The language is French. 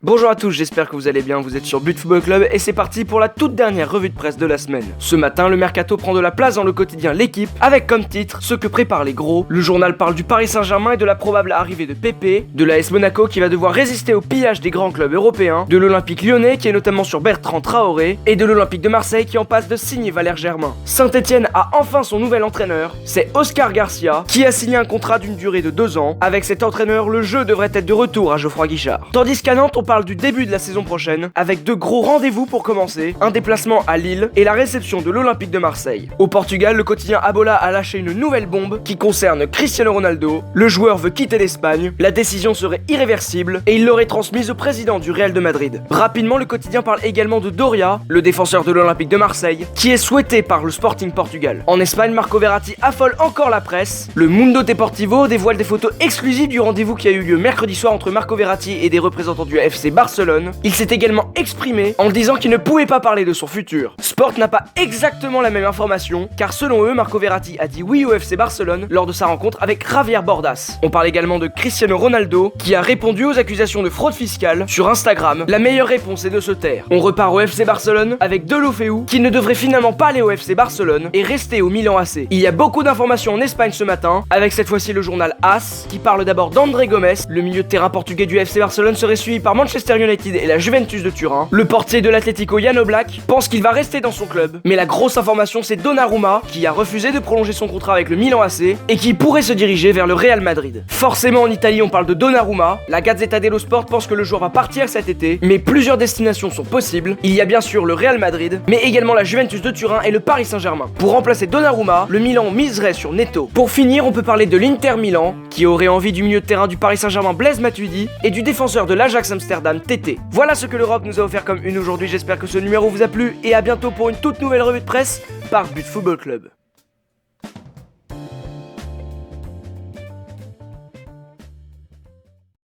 Bonjour à tous, j'espère que vous allez bien, vous êtes sur But Football Club et c'est parti pour la toute dernière revue de presse de la semaine. Ce matin, le mercato prend de la place dans le quotidien L'équipe, avec comme titre ce que préparent les gros. Le journal parle du Paris Saint-Germain et de la probable arrivée de Pépé, de l'AS Monaco qui va devoir résister au pillage des grands clubs européens, de l'Olympique Lyonnais qui est notamment sur Bertrand Traoré, et de l'Olympique de Marseille qui en passe de signer Valère Germain. Saint-Etienne a enfin son nouvel entraîneur, c'est Oscar Garcia, qui a signé un contrat d'une durée de 2 ans. Avec cet entraîneur, le jeu devrait être de retour à Geoffroy Guichard. Tandis qu'à Nantes, on parle du début de la saison prochaine, avec de gros rendez-vous pour commencer, un déplacement à Lille et la réception de l'Olympique de Marseille. Au Portugal, le quotidien Abola a lâché une nouvelle bombe qui concerne Cristiano Ronaldo. Le joueur veut quitter l'Espagne, la décision serait irréversible et il l'aurait transmise au président du Real de Madrid. Rapidement, le quotidien parle également de Doria, le défenseur de l'Olympique de Marseille, qui est souhaité par le Sporting Portugal. En Espagne, Marco Verratti affole encore la presse. Le Mundo Deportivo dévoile des photos exclusives du rendez-vous qui a eu lieu mercredi soir entre Marco Verratti et des représentants du FC Barcelone. Il s'est également exprimé en disant qu'il ne pouvait pas parler de son futur. Sport n'a pas exactement la même information, car selon eux, Marco Verratti a dit oui au FC Barcelone lors de sa rencontre avec Javier Bordas. On parle également de Cristiano Ronaldo, qui a répondu aux accusations de fraude fiscale sur Instagram. La meilleure réponse est de se taire. On repart au FC Barcelone avec Deulofeu, qui ne devrait finalement pas aller au FC Barcelone et rester au Milan AC. Il y a beaucoup d'informations en Espagne ce matin, avec cette fois-ci le journal AS, qui parle d'abord d'André Gomes. Le milieu de terrain portugais du FC Barcelone serait suivi par Manchester United et la Juventus de Turin. Le portier de l'Atlético Jan Oblak pense qu'il va rester dans son club, mais la grosse information c'est Donnarumma qui a refusé de prolonger son contrat avec le Milan AC et qui pourrait se diriger vers le Real Madrid. Forcément en Italie on parle de Donnarumma, la Gazzetta dello Sport pense que le joueur va partir cet été, mais plusieurs destinations sont possibles. Il y a bien sûr le Real Madrid, mais également la Juventus de Turin et le Paris Saint-Germain. Pour remplacer Donnarumma, le Milan miserait sur Neto. Pour finir, on peut parler de l'Inter Milan, qui aurait envie du milieu de terrain du Paris Saint-Germain Blaise Matuidi et du défenseur de l'Ajax Amsterdam Tété. Voilà ce que l'Europe nous a offert comme une aujourd'hui, j'espère que ce numéro vous a plu et à bientôt pour une toute nouvelle revue de presse par But Football Club.